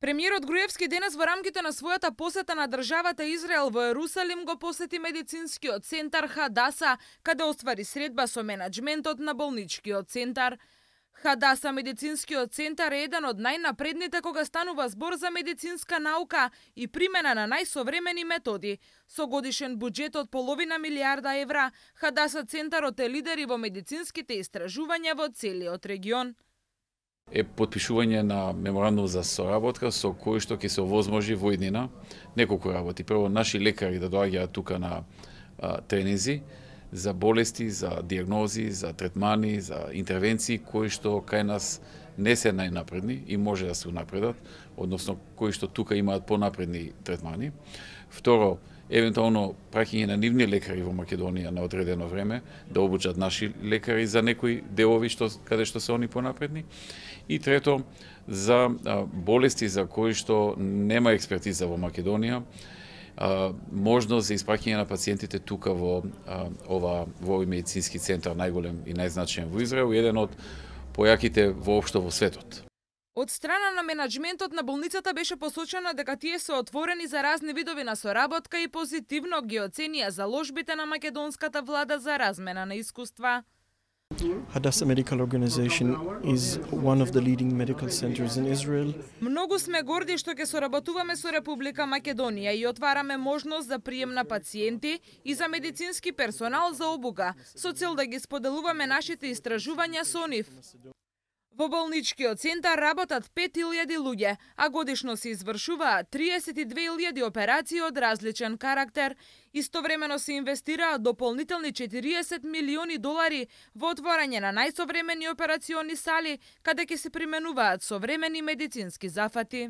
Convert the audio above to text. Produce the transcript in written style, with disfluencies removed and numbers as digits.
Премиерот Груевски денес во рамките на својата посета на државата Израел во Ерусалим го посети медицинскиот центар Хадаса, каде оствари средба со менаџментот на болничкиот центар. Хадаса медицинскиот центар е еден од најнапредните кога станува збор за медицинска наука и примена на најсовремени методи. Со годишен буџет од половина милијарда евра, Хадаса центарот е лидер и во медицинските истражувања во целиот регион. Е потпишување на меморандум за соработка со кој што ќе се овозможи во иднина неколку работи. Прво, наши лекари да доаѓаат тука на тренинзи за болести, за диагнози, за третмани, за интервенции кои што кај нас не се најнапредни и може да се унапредат, односно кои што тука имаат понапредни третмани. Второ, евентуално праќање на нивни лекари во Македонија на одредено време, да обучат наши лекари за некои делови каде што се они понапредни. И трето, за болести за кои што нема експертиза во Македонија, можност за испраќање на пациентите тука во овој медицински центар, најголем и најзначаен во Израел, еден од појаките воопшто во светот. Од страна на менаџментот на болницата беше посочено дека тие се отворени за разни видови на соработка и позитивно ги оценија заложбите на македонската влада за размена на искуства. Hadassah Medical Organization is one of the leading medical centers in Israel. Многу сме горди што ќе соработуваме со Република Македонија и отвараме можност за прием на пациенти и за медицински персонал за обука, со цел да ги споделуваме нашите истражувања со нив. Во болничкиот центар работат 5000 луѓе, а годишно се извршуваат 32.000 операции од различен карактер. Истовремено се инвестираат дополнителни 40 милиони долари во отворање на најсовремени операциони сали, каде ќе се применуваат современи медицински зафати.